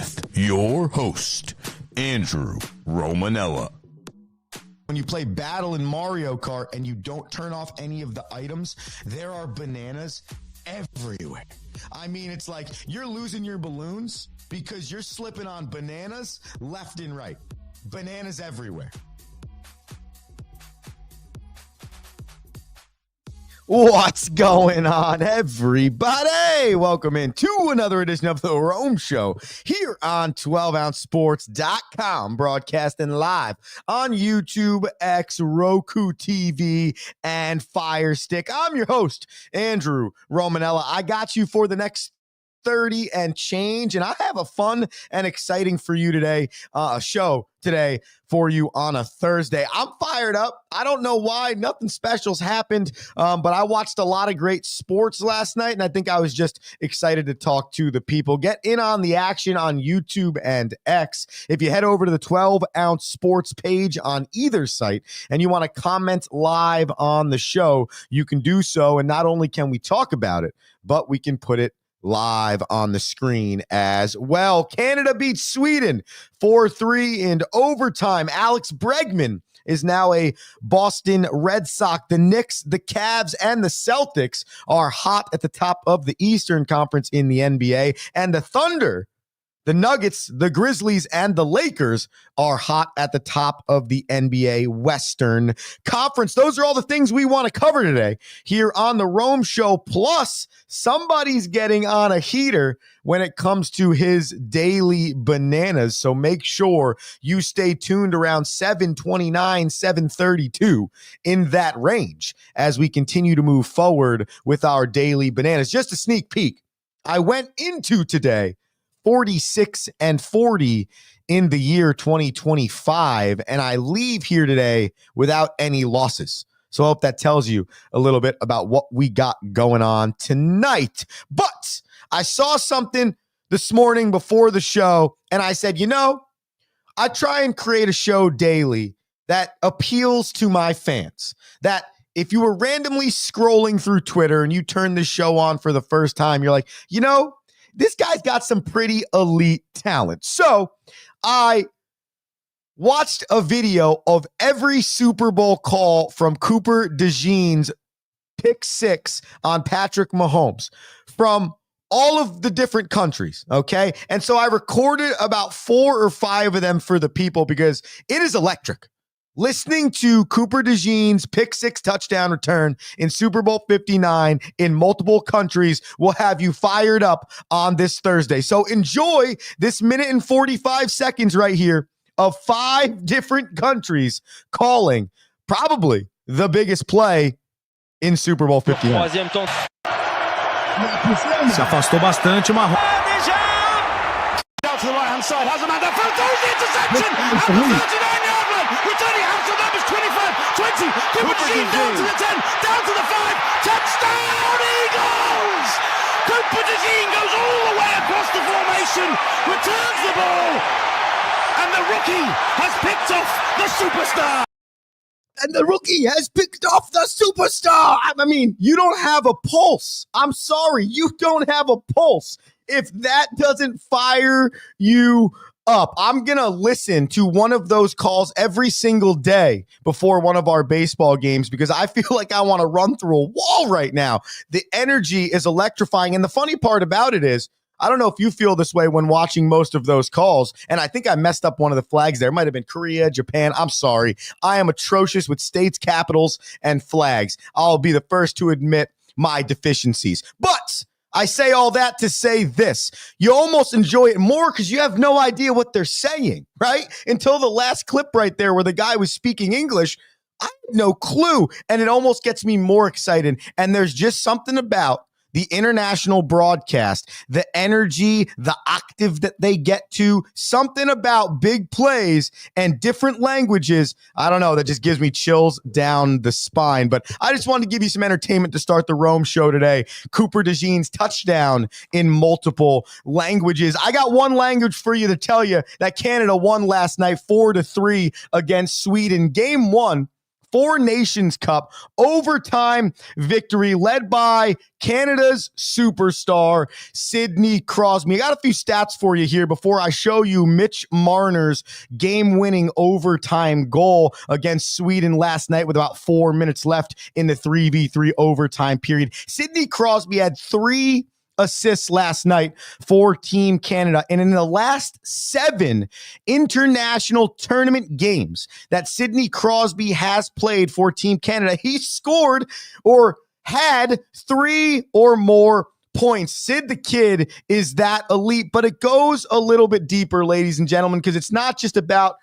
with your host, Andrew Romanella. When you play battle in Mario Kart and you don't turn off any of the items, there are bananas everywhere. I mean, it's like you're losing your balloons because you're slipping on bananas left and right. Bananas everywhere. What's going on, everybody? Welcome into another edition of The Rome Show here on 12ouncesports.com, broadcasting live on YouTube, X, Roku TV, and Fire Stick. I'm your host, Andrew Romanella. I got you for the next 30 and change, and I have a fun and exciting for you today, show today for you on a Thursday. I'm fired up. I don't know why. Nothing special's happened, but I watched a lot of great sports last night, and I think I was just excited to talk to the people. Get in on the action on YouTube and X. If you head over to the 12-ounce sports page on either site and you want to comment live on the show, you can do so, and not only can we talk about it, but we can put it live on the screen as well. Canada beats Sweden 4-3 in overtime. Alex Bregman is now a Boston Red Sox. The Knicks, the Cavs, and the Celtics are hot at the top of the Eastern Conference in the NBA. And the Thunder, the Nuggets, the Grizzlies, and the Lakers are hot at the top of the NBA Western Conference. Those are all the things we want to cover today here on the Rome Show. Plus, somebody's getting on a heater when it comes to his daily bananas. So make sure you stay tuned around 7:29, 7:32 in that range as we continue to move forward with our daily bananas. Just a sneak peek. I went into today 46-40 in the year 2025, and I leave here today without any losses. So I hope that tells you a little bit about what we got going on tonight. But I saw something this morning before the show, and I said, I try and create a show daily that appeals to my fans, that if you were randomly scrolling through Twitter and you turn this show on for the first time, you're like, this guy's got some pretty elite talent. So I watched a video of every Super Bowl call from Cooper DeJean's pick six on Patrick Mahomes from all of the different countries, okay? And so I recorded about 4 or 5 of them for the people because it is electric. Listening to Cooper DeJean's pick six touchdown return in Super Bowl 59 in multiple countries will have you fired up on this Thursday. So enjoy this minute and 45 seconds right here of 5 different countries calling probably the biggest play in Super Bowl 59. Se afastou bastante, Marrom. Down to the right-hand side, has a man that throws the interception at the 39-yard line. Returning out to numbers 25, 20. Cooper DeJean down to the 10, down to the 5. Touchdown, Eagles! Cooper DeJean goes all the way across the formation, returns the ball, and the rookie has picked off the superstar. I mean, you don't have a pulse. I'm sorry. You don't have a pulse. If that doesn't fire you up, I'm going to listen to one of those calls every single day before one of our baseball games because I feel like I want to run through a wall right now. The energy is electrifying. And the funny part about it is, I don't know if you feel this way when watching most of those calls, and I think I messed up one of the flags there. It might have been Korea, Japan. I'm sorry. I am atrocious with states, capitals, and flags. I'll be the first to admit my deficiencies. But I say all that to say this. You almost enjoy it more because you have no idea what they're saying, right? Until the last clip right there where the guy was speaking English, I have no clue. And it almost gets me more excited. And there's just something about the international broadcast, the energy, the octave that they get to, something about big plays and different languages. I don't know. That just gives me chills down the spine. But I just wanted to give you some entertainment to start the Rome Show today. Cooper DeJean's touchdown in multiple languages. I got one language for you to tell you that Canada won last night 4-3 against Sweden. Game 1. Four Nations Cup overtime victory led by Canada's superstar, Sidney Crosby. I got a few stats for you here before I show you Mitch Marner's game-winning overtime goal against Sweden last night with about 4 minutes left in the 3v3 overtime period. Sidney Crosby had 3 assists last night for Team Canada. And in the last 7 international tournament games that Sidney Crosby has played for Team Canada, he scored or had 3 or more points. Sid the Kid is that elite, but it goes a little bit deeper, ladies and gentlemen, because it's not just about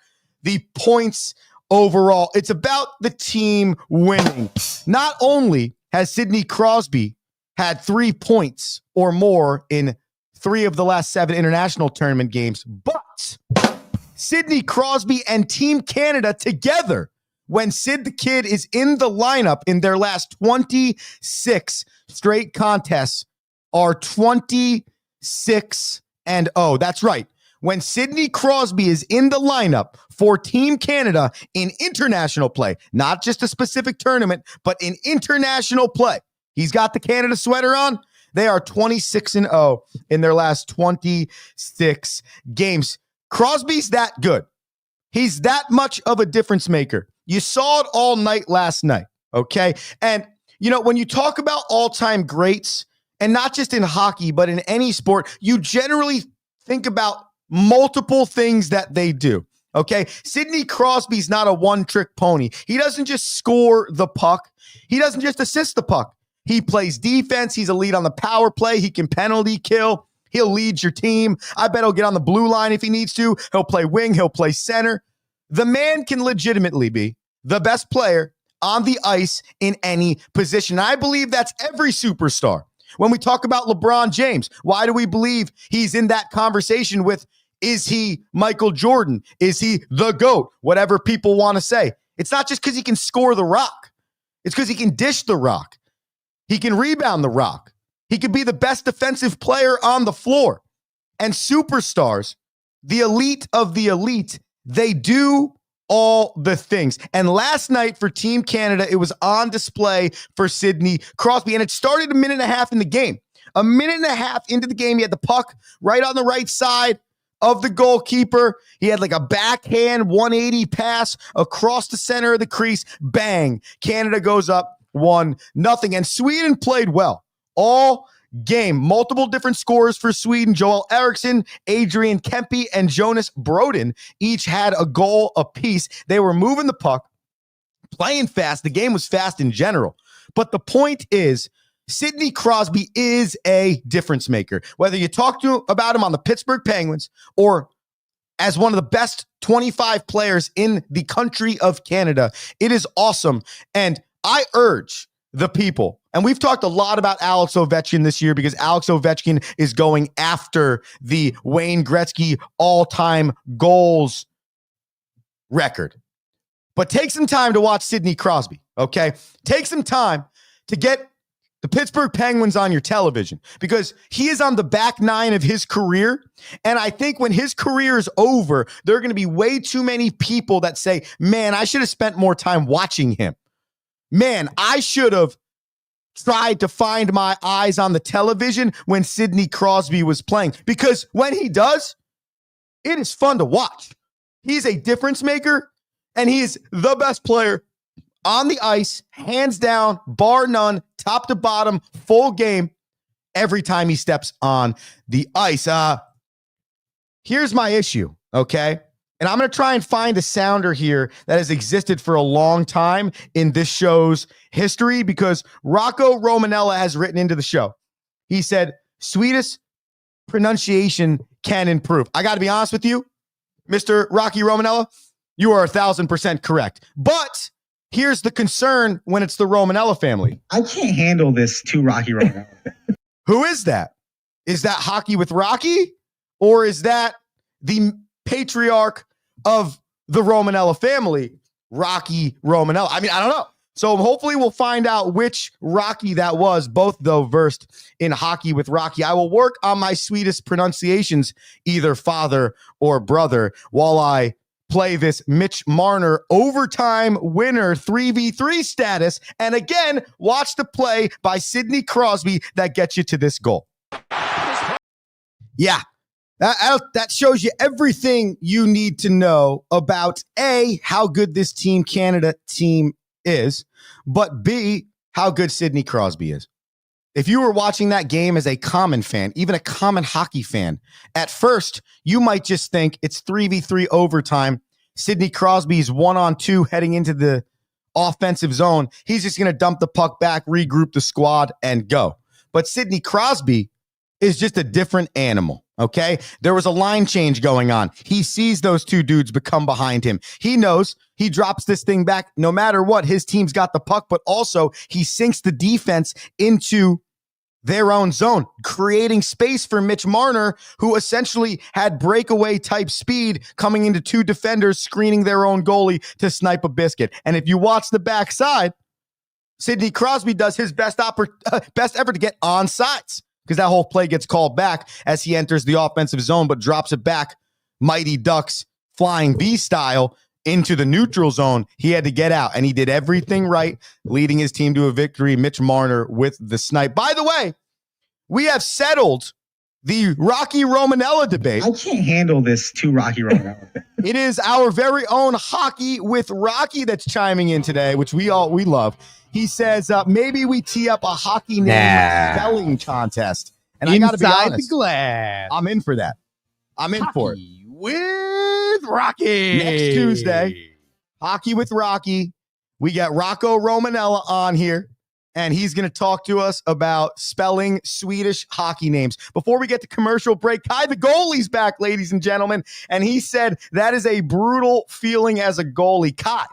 the points overall. It's about the team winning. Not only has Sidney Crosby had 3 points or more in 3 of the last 7 international tournament games, but Sidney Crosby and Team Canada together, when Sid the Kid is in the lineup in their last 26 straight contests, are 26-0. That's right. When Sidney Crosby is in the lineup for Team Canada in international play, not just a specific tournament, but in international play, he's got the Canada sweater on. They are 26-0 in their last 26 games. Crosby's that good. He's that much of a difference maker. You saw it all night last night, okay? And, you know, when you talk about all-time greats, and not just in hockey, but in any sport, you generally think about multiple things that they do, okay? Sidney Crosby's not a one-trick pony. He doesn't just score the puck. He doesn't just assist the puck. He plays defense. He's a lead on the power play. He can penalty kill. He'll lead your team. I bet he'll get on the blue line if he needs to. He'll play wing. He'll play center. The man can legitimately be the best player on the ice in any position. I believe that's every superstar. When we talk about LeBron James, why do we believe he's in that conversation with, is he Michael Jordan? Is he the GOAT? Whatever people want to say. It's not just because he can score the rock. It's because he can dish the rock. He can rebound the rock. He could be the best defensive player on the floor. And superstars, the elite of the elite, they do all the things. And last night for Team Canada, it was on display for Sidney Crosby. And it started a minute and a half in the game. A minute and a half into the game, he had the puck right on the right side of the goalkeeper. He had like a backhand 180 pass across the center of the crease. Bang. Canada goes up 1-0. And Sweden played well all game. Multiple different scores for Sweden. Joel Eriksson, Adrian Kempe, and Jonas Brodin each had a goal apiece. They were moving the puck, playing fast. The game was fast in general. But the point is, Sidney Crosby is a difference maker. Whether you talk about him on the Pittsburgh Penguins or as one of the best 25 players in the country of Canada, it is awesome. And I urge the people, and we've talked a lot about Alex Ovechkin this year because Alex Ovechkin is going after the Wayne Gretzky all-time goals record. But take some time to watch Sidney Crosby, okay? Take some time to get the Pittsburgh Penguins on your television because he is on the back nine of his career. And I think when his career is over, there are going to be way too many people that say, man, I should have spent more time watching him. Man, I should have tried to find my eyes on the television when Sidney Crosby was playing. Because when he does, it is fun to watch. He's a difference maker, and he is the best player on the ice, hands down, bar none, top to bottom, full game, every time he steps on the ice. Here's my issue, okay? And I'm going to try and find a sounder here that has existed for a long time in this show's history because Rocco Romanella has written into the show. He said, Swedish pronunciation can improve. I got to be honest with you, Mr. Rocky Romanella, you are 1,000% correct. But here's the concern when it's the Romanella family. I can't handle this too Rocky Romanella. Who is that? Is that Hockey with Rocky? Or is that the patriarch of the Romanella family, Rocky Romanella? I mean, I don't know. So hopefully we'll find out which Rocky that was, both though versed in Hockey with Rocky. I will work on my Swedish pronunciations, either father or brother, while I play this Mitch Marner overtime winner 3v3 status. And again, watch the play by Sidney Crosby that gets you to this goal. Yeah, that shows you everything you need to know about A, how good this Team Canada team is, but B, how good Sidney Crosby is. If you were watching that game as a common fan, even a common hockey fan, at first, you might just think it's 3v3 overtime. Sidney Crosby's 1-on-2 heading into the offensive zone. He's just going to dump the puck back, regroup the squad, and go. But Sidney Crosby is just a different animal, okay? There was a line change going on. He sees those two dudes become behind him. He knows he drops this thing back no matter what. His team's got the puck, but also he sinks the defense into their own zone, creating space for Mitch Marner, who essentially had breakaway type speed coming into two defenders, screening their own goalie to snipe a biscuit. And if you watch the backside, Sidney Crosby does his best effort to get on sides, because that whole play gets called back as he enters the offensive zone, but drops it back, Mighty Ducks, flying V style, into the neutral zone. He had to get out, and he did everything right, leading his team to a victory. Mitch Marner with the snipe. By the way, we have settled the Rocky Romanella debate. I can't handle this too Rocky Romanella. It is our very own Hockey with Rocky that's chiming in today, which we love. He says, maybe we tee up a hockey name spelling contest. And I got to be honest, the glass. I'm in for that. I'm in for it. With Rocky. Next Tuesday, Hockey with Rocky. We got Rocco Romanella on here, and he's going to talk to us about spelling Swedish hockey names. Before we get to commercial break, Kai the goalie's back, ladies and gentlemen, and he said that is a brutal feeling as a goalie. Kai,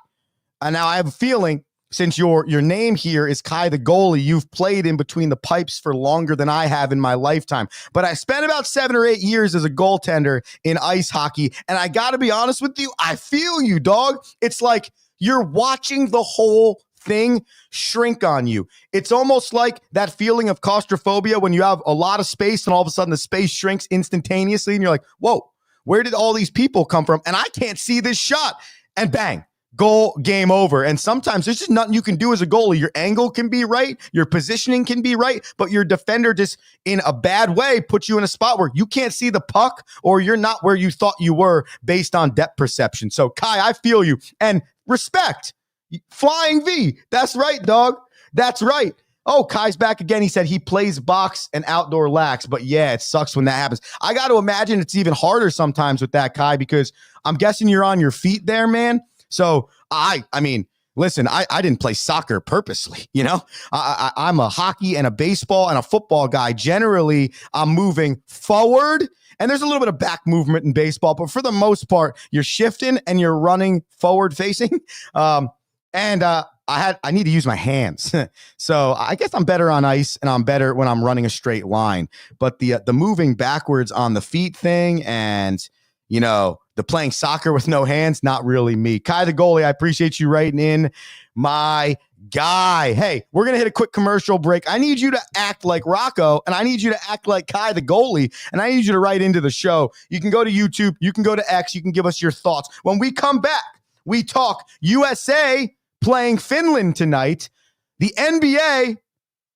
and now I have a feeling, since your name here is Kai the goalie, you've played in between the pipes for longer than I have in my lifetime. But I spent about 7 or 8 years as a goaltender in ice hockey, and I got to be honest with you, I feel you, dog. It's like you're watching the whole thing shrink on you. It's almost like that feeling of claustrophobia when you have a lot of space and all of a sudden the space shrinks instantaneously, and you're like, whoa, where did all these people come from? And I can't see this shot. And bang. Goal, game over. And sometimes there's just nothing you can do as a goalie. Your angle can be right, your positioning can be right, but your defender just in a bad way puts you in a spot where you can't see the puck, or you're not where you thought you were based on depth perception. So Kai, I feel you, and respect. Flying V. That's right, dog. That's right. Oh, Kai's back again. He said he plays box and outdoor lax, but yeah, it sucks when that happens. I got to imagine it's even harder sometimes with that, Kai, because I'm guessing you're on your feet there, man. So I mean, listen, I didn't play soccer purposely, you know. I'm a hockey and a baseball and a football guy. Generally, I'm moving forward, and there's a little bit of back movement in baseball, but for the most part, you're shifting and you're running forward facing. I need to use my hands. So I guess I'm better on ice, and I'm better when I'm running a straight line. But the moving backwards on the feet thing, and you know, the playing soccer with no hands, not really me. Kai the goalie, I appreciate you writing in, my guy. Hey, we're going to hit a quick commercial break. I need you to act like Rocco, and I need you to act like Kai the goalie, and I need you to write into the show. You can go to YouTube. You can go to X. You can give us your thoughts. When we come back, we talk USA playing Finland tonight, the NBA,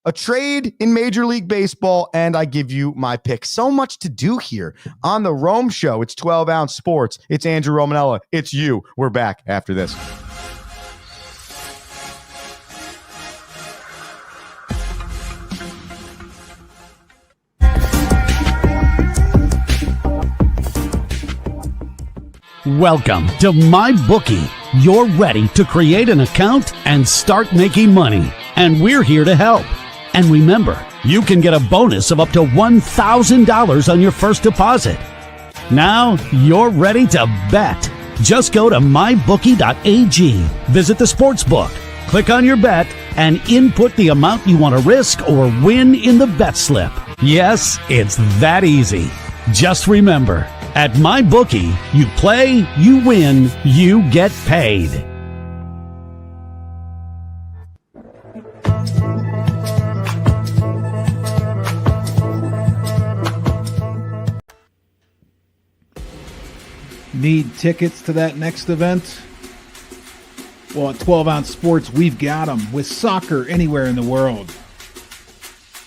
a trade in Major League Baseball, and I give you my pick. So much to do here on the Rome Show. It's 12 Ounce Sports. It's Andrew Romanella. It's you. We're back after this. Welcome to MyBookie. You're ready to create an account and start making money, and we're here to help. And remember, you can get a bonus of up to $1,000 on your first deposit. Now you're ready to bet. Just go to mybookie.ag, visit the sports book, click on your bet, and input the amount you want to risk or win in the bet slip. Yes, it's that easy. Just remember, at MyBookie, you play, you win, you get paid. Need tickets to that next event? Well, at 12 Ounce Sports, we've got them with soccer anywhere in the world.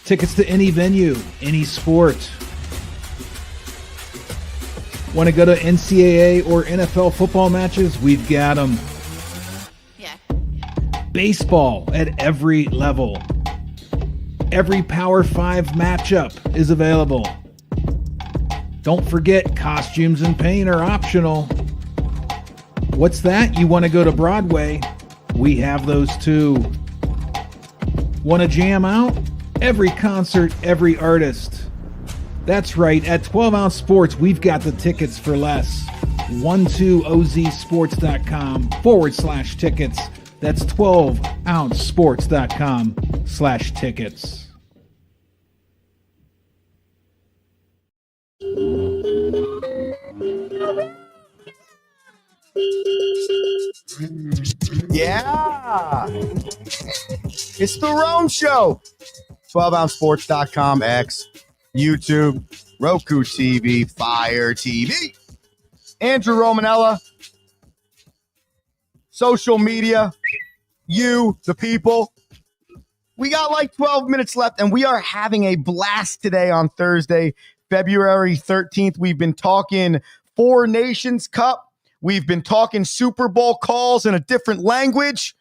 Tickets to any venue, any sport. Want to go to NCAA or NFL football matches? We've got them. Yeah. Baseball at every level. Every Power 5 matchup is available. Don't forget, costumes and paint are optional. What's that? You want to go to Broadway? We have those too. Want to jam out? Every concert, every artist. That's right, at 12 Ounce Sports, we've got the tickets for less. 12ozsports.com/tickets. That's 12ouncesports.com/tickets. Yeah. It's the Rome Show. 12ouncesports.com, X, YouTube, Roku TV, Fire TV. Andrew Romanella. Social media. You, the people. We got like 12 minutes left, and we are having a blast today on Thursday, February 13th. We've been talking Four Nations Cup. We've been talking Super Bowl calls in a different language.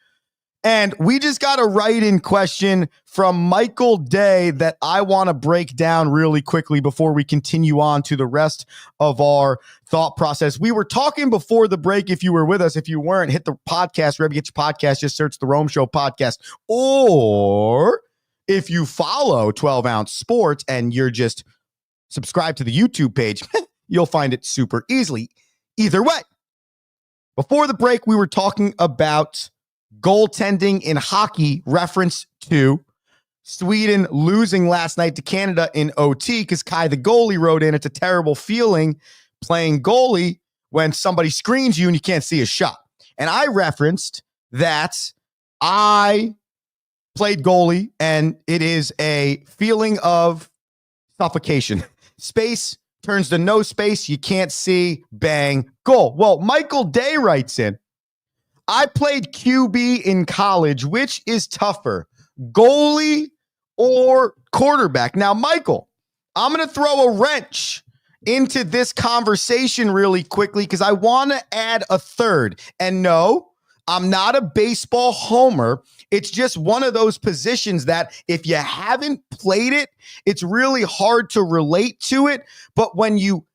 And we just got a write-in question from Michael Day that I want to break down really quickly before we continue on to the rest of our thought process. We were talking before the break. If you were with us, if you weren't, hit the podcast, wherever you get your podcast, just search the Rome Show podcast. Or if you follow 12 Ounce Sports and you're just subscribed to the YouTube page, you'll find it super easily. Either way, before the break, we were talking about goaltending in hockey, reference to Sweden losing last night to Canada in OT because Kai the goalie wrote in, it's a terrible feeling playing goalie when somebody screens you and you can't see a shot. And I referenced that I played goalie and it is a feeling of suffocation. Space turns to no space. You can't see, bang, goal. Well, Michael Day writes in, I played QB in college. Which is tougher, goalie or quarterback? Now, Michael, I'm going to throw a wrench into this conversation really quickly because I want to add a third. And no, I'm not a baseball homer. It's just one of those positions that if you haven't played it, it's really hard to relate to it. But when you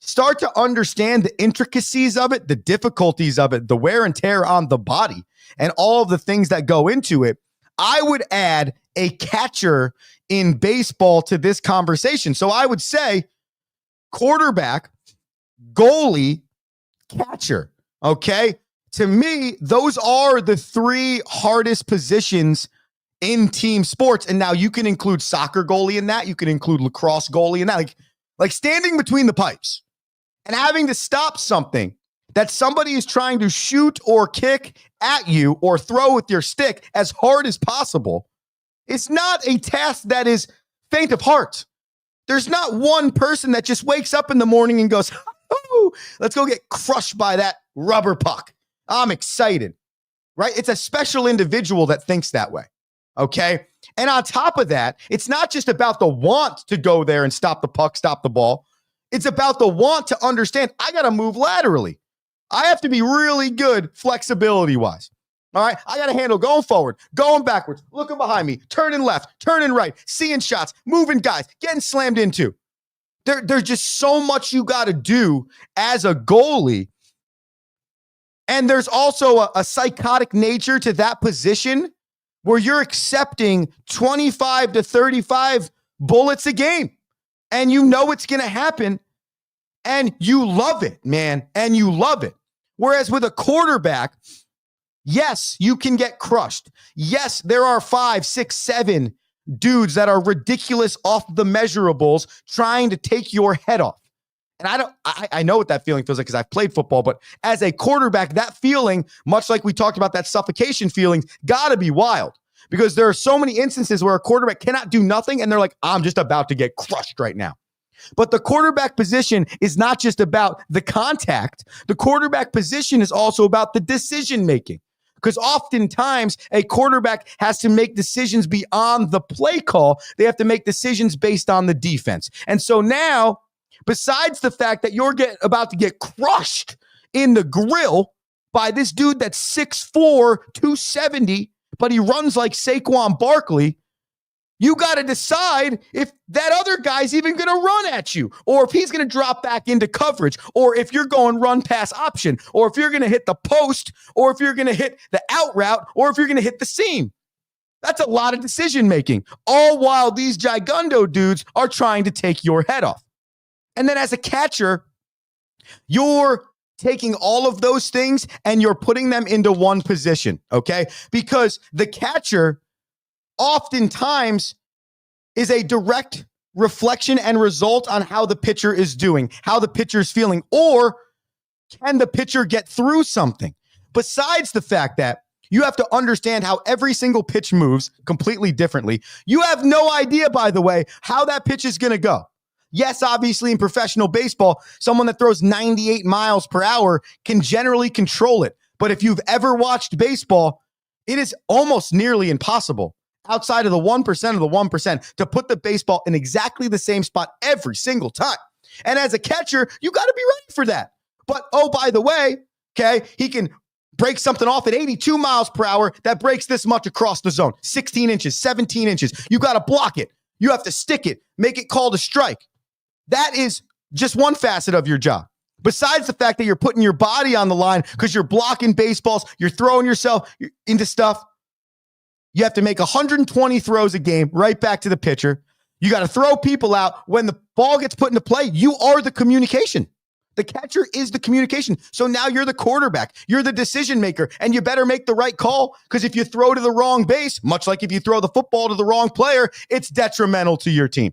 start to understand the intricacies of it, the difficulties of it, the wear and tear on the body, and all of the things that go into it, I would add a catcher in baseball to this conversation. So I would say quarterback, goalie, catcher. Okay? To me, those are the three hardest positions in team sports. And now you can include soccer goalie in that. You can include lacrosse goalie in that. Like standing between the pipes and having to stop something that somebody is trying to shoot or kick at you or throw with your stick as hard as possible. It's not a task that is faint of heart. There's not one person that just wakes up in the morning and goes, oh, let's go get crushed by that rubber puck. I'm excited, right? It's a special individual that thinks that way, okay? And on top of that, it's not just about the want to go there and stop the puck, stop the ball. It's about the want to understand, I got to move laterally. I have to be really good flexibility-wise. All right? I got to handle going forward, going backwards, looking behind me, turning left, turning right, seeing shots, moving guys, getting slammed into. There's just so much you got to do as a goalie. And there's also a psychotic nature to that position where you're accepting 25 to 35 bullets a game. And you know it's going to happen. And you love it, man. And you love it. Whereas with a quarterback, yes, you can get crushed. Yes, there are 5, 6, 7 dudes that are ridiculous off the measurables trying to take your head off. And I know what that feeling feels like because I've played football, but as a quarterback, that feeling, much like we talked about that suffocation feeling, got to be wild because there are so many instances where a quarterback cannot do nothing and they're like, I'm just about to get crushed right now. But the quarterback position is not just about the contact. The quarterback position is also about the decision making. Because oftentimes a quarterback has to make decisions beyond the play call. They have to make decisions based on the defense. And so now, besides the fact that you're about to get crushed in the grill by this dude that's 6'4", 270, but he runs like Saquon Barkley, you got to decide if that other guy's even going to run at you, or if he's going to drop back into coverage, or if you're going run pass option, or if you're going to hit the post, or if you're going to hit the out route, or if you're going to hit the seam. That's a lot of decision making, all while these gigundo dudes are trying to take your head off. And then as a catcher, you're taking all of those things and you're putting them into one position, okay? Because the catcher oftentimes is a direct reflection and result on how the pitcher is doing, how the pitcher is feeling, or can the pitcher get through something? Besides the fact that you have to understand how every single pitch moves completely differently. You have no idea, by the way, how that pitch is going to go. Yes, obviously in professional baseball, someone that throws 98 miles per hour can generally control it. But if you've ever watched baseball, it is almost nearly impossible, outside of the 1% of the 1%, to put the baseball in exactly the same spot every single time. And as a catcher, you got to be ready for that. But, oh, by the way, okay, he can break something off at 82 miles per hour that breaks this much across the zone, 16 inches, 17 inches. You got to block it. You have to stick it, make it called a strike. That is just one facet of your job. Besides the fact that you're putting your body on the line because you're blocking baseballs, you're throwing yourself into stuff. You have to make 120 throws a game right back to the pitcher. You got to throw people out. When the ball gets put into play, you are the communication. The catcher is the communication. So now you're the quarterback. You're the decision maker, and you better make the right call, because if you throw to the wrong base, much like if you throw the football to the wrong player, it's detrimental to your team.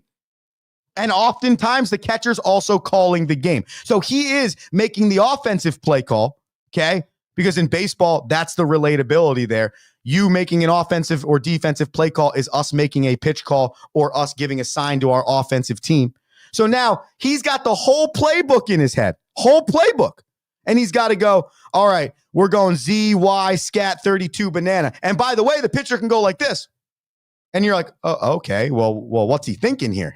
And oftentimes the catcher's also calling the game. So he is making the offensive play call, okay? Because in baseball, that's the relatability there. You making an offensive or defensive play call is us making a pitch call or us giving a sign to our offensive team. So now he's got the whole playbook in his head, whole playbook. And he's got to go, all right, we're going Z, Y, scat, 32, banana. And by the way, the pitcher can go like this. And you're like, oh, okay, well, what's he thinking here?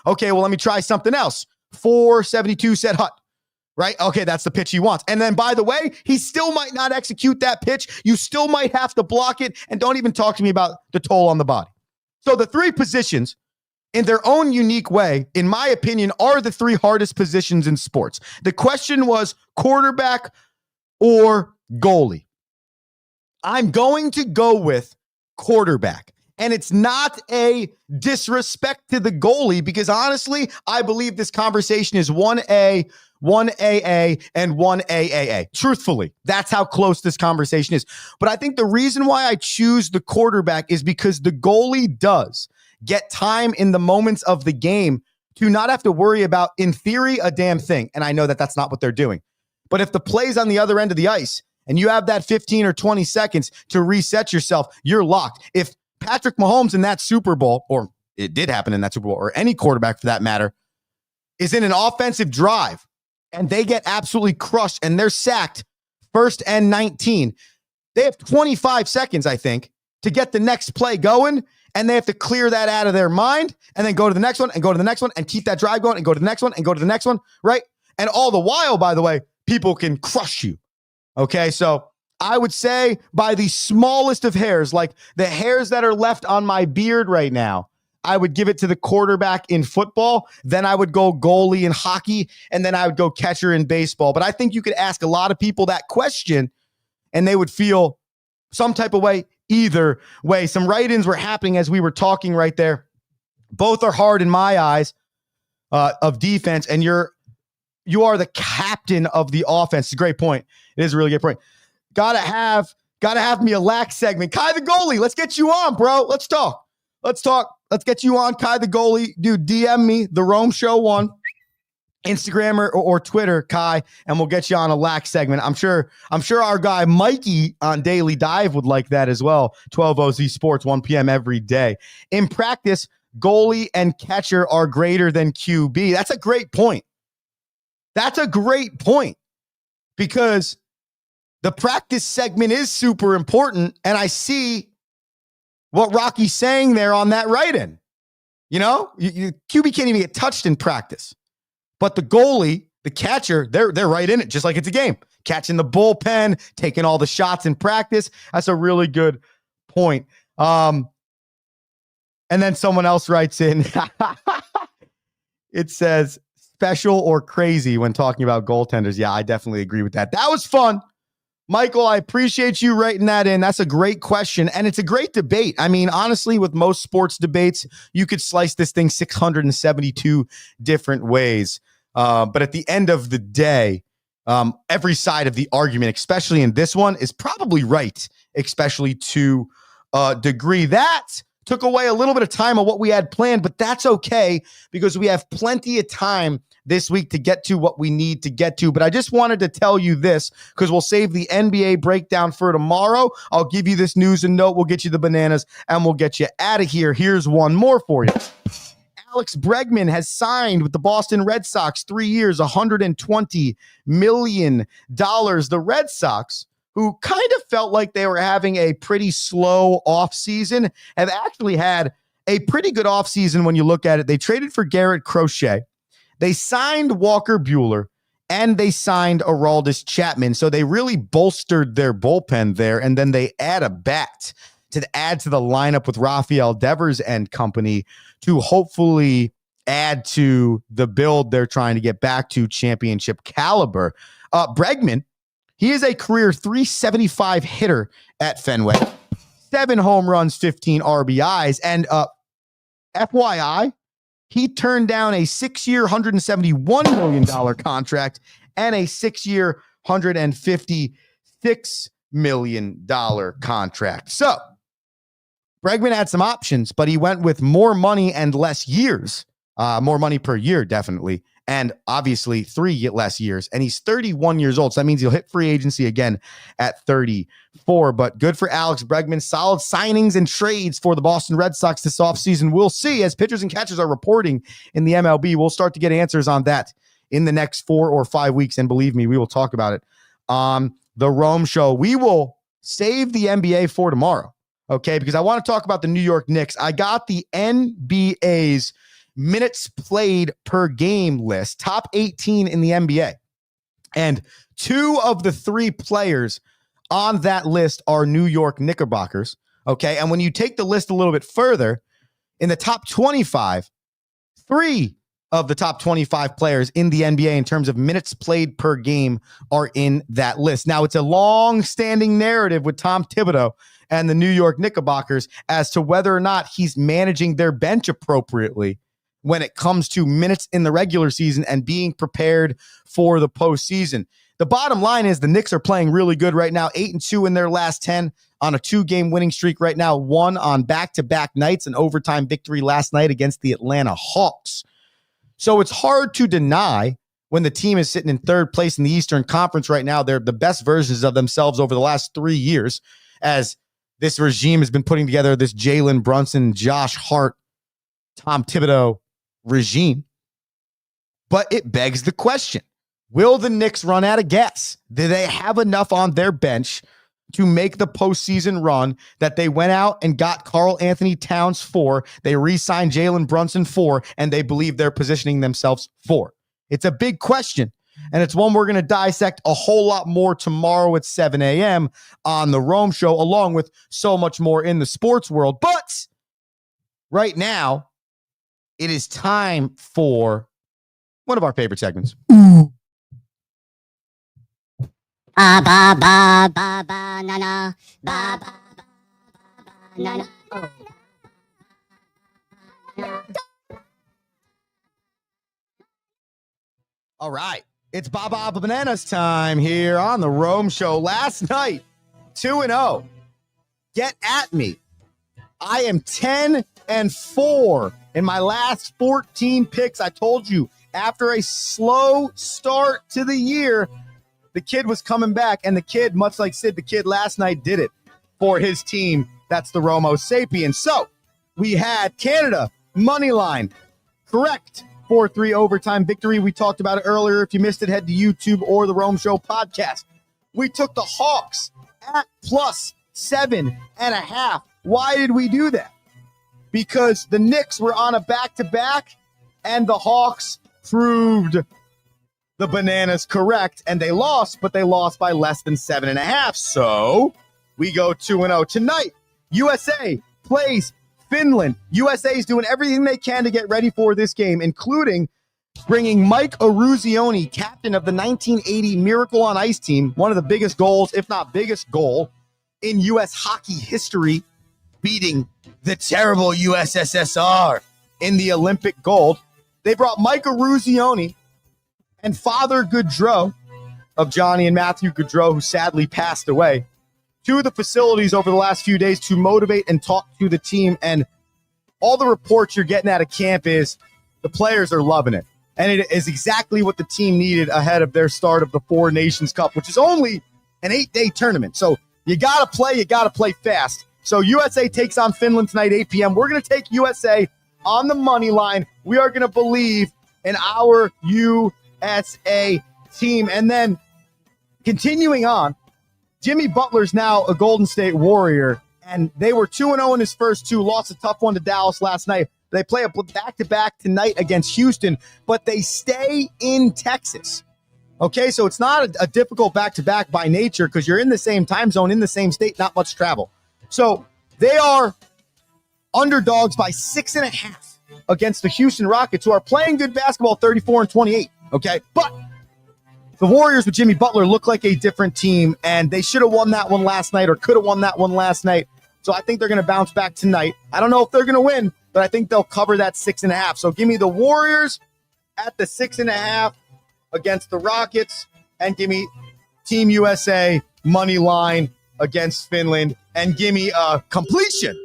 Okay, well, let me try something else. 472 set hut, right? Okay, that's the pitch he wants. And then, by the way, he still might not execute that pitch. You still might have to block it. And don't even talk to me about the toll on the body. So the three positions, in their own unique way, in my opinion, are the three hardest positions in sports. The question was quarterback or goalie. I'm going to go with quarterback. And it's not a disrespect to the goalie, because honestly, I believe this conversation is 1A, 1AA, and 1AAA. Truthfully, that's how close this conversation is. But I think the reason why I choose the quarterback is because the goalie does get time in the moments of the game to not have to worry about, in theory, a damn thing. And I know that that's not what they're doing. But if the play's on the other end of the ice and you have that 15 or 20 seconds to reset yourself, you're locked. If Patrick Mahomes in that Super Bowl, or it did happen in that Super Bowl, or any quarterback for that matter, is in an offensive drive and they get absolutely crushed and they're sacked first and 19, they have 25 seconds, I think, to get the next play going, and they have to clear that out of their mind and then go to the next one and go to the next one and keep that drive going and go to the next one and go to the next one, right? And all the while, by the way, people can crush you. Okay, so I would say by the smallest of hairs, like the hairs that are left on my beard right now, I would give it to the quarterback in football. Then I would go goalie in hockey, and then I would go catcher in baseball. But I think you could ask a lot of people that question, and they would feel some type of way either way. Some write-ins were happening as we were talking right there. Both are hard in my eyes of defense, and you are the captain of the offense. It's a great point. It is a really good point. Gotta have me a lax segment. Kai the goalie, let's get you on, bro. Let's talk. Let's get you on, Kai the goalie. Dude, DM me, the Rome Show 1, Instagram or Twitter, Kai, and we'll get you on a lax segment. I'm sure our guy Mikey on Daily Dive would like that as well. 12 OZ Sports, 1 p.m. every day. In practice, goalie and catcher are greater than QB. That's a great point. That's a great point because the practice segment is super important, and I see what Rocky's saying there on that write-in. You know, QB can't even get touched in practice, but the goalie, the catcher, they're right in it, just like it's a game. Catching the bullpen, taking all the shots in practice. That's a really good point. And then someone else writes in, it says, special or crazy when talking about goaltenders. Yeah, I definitely agree with that. That was fun. Michael, I appreciate you writing that in. That's a great question, and it's a great debate. I mean, honestly, with most sports debates, you could slice this thing 672 different ways. But at the end of the day, every side of the argument, especially in this one, is probably right, especially to a degree. That took away a little bit of time of what we had planned, but that's okay because we have plenty of time this week to get to what we need to get to. But I just wanted to tell you this because we'll save the NBA breakdown for tomorrow. I'll give you this news and note. We'll get you the bananas and we'll get you out of here. Here's one more for you. Alex Bregman has signed with the Boston Red Sox 3 years, $120 million. The Red Sox, who kind of felt like they were having a pretty slow offseason, have actually had a pretty good offseason when you look at it. They traded for Garrett Crochet. They signed Walker Buehler, and they signed Aroldis Chapman. So they really bolstered their bullpen there, and then they add a bat to add to the lineup with Rafael Devers and company to hopefully add to the build they're trying to get back to championship caliber. Bregman, he is a career .375 hitter at Fenway, 7 home runs, 15 RBIs, and FYI, he turned down a 6-year, $171 million contract and a 6-year, $156 million contract. So Bregman had some options, but he went with more money and less years, more money per year, definitely. And obviously 3 less years. And he's 31 years old. So that means he'll hit free agency again at 34. But good for Alex Bregman. Solid signings and trades for the Boston Red Sox this offseason. We'll see as pitchers and catchers are reporting in the MLB. We'll start to get answers on that in the next 4 or 5 weeks. And believe me, we will talk about it on the Rome Show. We will save the NBA for tomorrow. Okay, because I want to talk about the New York Knicks. I got the NBA's minutes played per game list, top 18 in the NBA. And 2 of the 3 players on that list are New York Knickerbockers. Okay, and when you take the list a little bit further, in the top 25, 3 of the top 25 players in the NBA in terms of minutes played per game are in that list. Now, it's a long-standing narrative with Tom Thibodeau and the New York Knickerbockers as to whether or not he's managing their bench appropriately when it comes to minutes in the regular season and being prepared for the postseason. The bottom line is the Knicks are playing really good right now, 8-2 in their last 10 on a 2-game winning streak right now, 1 on back-to-back nights, an overtime victory last night against the Atlanta Hawks. So it's hard to deny when the team is sitting in 3rd place in the Eastern Conference right now. They're the best versions of themselves over the last 3 years as this regime has been putting together this Jalen Brunson, Josh Hart, Tom Thibodeau regime. But it begs the question, will the Knicks run out of gas? Do they have enough on their bench to make the postseason run that they went out and got Karl Anthony Towns for, they re-signed Jalen Brunson for, and they believe they're positioning themselves for? It's a big question, and it's one we're going to dissect a whole lot more tomorrow at 7 a.m. on the Rome Show, along with so much more in the sports world. But right now, it is time for one of our favorite segments. Ba ba ba ba ba na na ba ba ba na na. All right, it's Baba Bananas time here on the Rome Show. Last night, 2-0. Get at me. I am 10-4 in my last 14 picks. I told you after a slow start to the year, the kid was coming back, and the kid, much like Sid the Kid last night, did it for his team. That's the Romo Sapiens. So we had Canada money line. Correct. 4-3 overtime victory. We talked about it earlier. If you missed it, head to YouTube or the Rome Show podcast. We took the Hawks at plus 7.5. Why did we do that? Because the Knicks were on a back-to-back and the Hawks proved the bananas correct, and they lost, but they lost by less than 7.5. So we go 2-0. Tonight, USA plays Finland. USA is doing everything they can to get ready for this game, including bringing Mike Eruzione, captain of the 1980 Miracle on Ice team, one of the biggest goals, if not biggest goal, in U.S. hockey history, beating the terrible USSR in the Olympic gold. They brought Mike Eruzione and Father Gaudreau of Johnny and Matthew Gaudreau, who sadly passed away, to the facilities over the last few days to motivate and talk to the team. And all the reports you're getting out of camp is the players are loving it. And it is exactly what the team needed ahead of their start of the Four Nations Cup, which is only an 8-day tournament. So you got to play fast. So USA takes on Finland tonight, 8 p.m. We're going to take USA on the money line. We are going to believe in our USA team. And then continuing on, Jimmy Butler's now a Golden State Warrior, and they were 2-0 in his first two, lost a tough one to Dallas last night. They play a back-to-back tonight against Houston, but they stay in Texas. Okay, so it's not a difficult back-to-back by nature because you're in the same time zone, in the same state, not much travel. So they are underdogs by 6.5 against the Houston Rockets, who are playing good basketball, 34-28, okay? But the Warriors with Jimmy Butler look like a different team, and they should have won that one last night or could have won that one last night. So I think they're going to bounce back tonight. I don't know if they're going to win, but I think they'll cover that 6.5. So give me the Warriors at the 6.5 against the Rockets, and give me Team USA money line against Finland, and give me a completion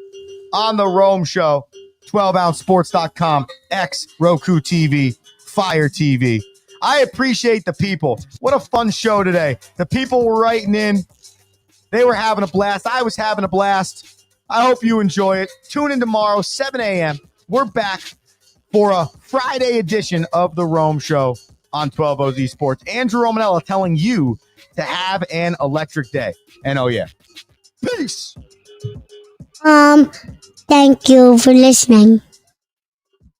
on the Rome Show, 12ouncesports.com, X, Roku TV, Fire TV. I appreciate the people. What a fun show today. The people were writing in. They were having a blast. I was having a blast. I hope you enjoy it. Tune in tomorrow, 7 a.m. We're back for a Friday edition of the Rome Show on 12OZ Sports. Andrew Romanella telling you to have an electric day. And oh yeah, peace. Thank you for listening.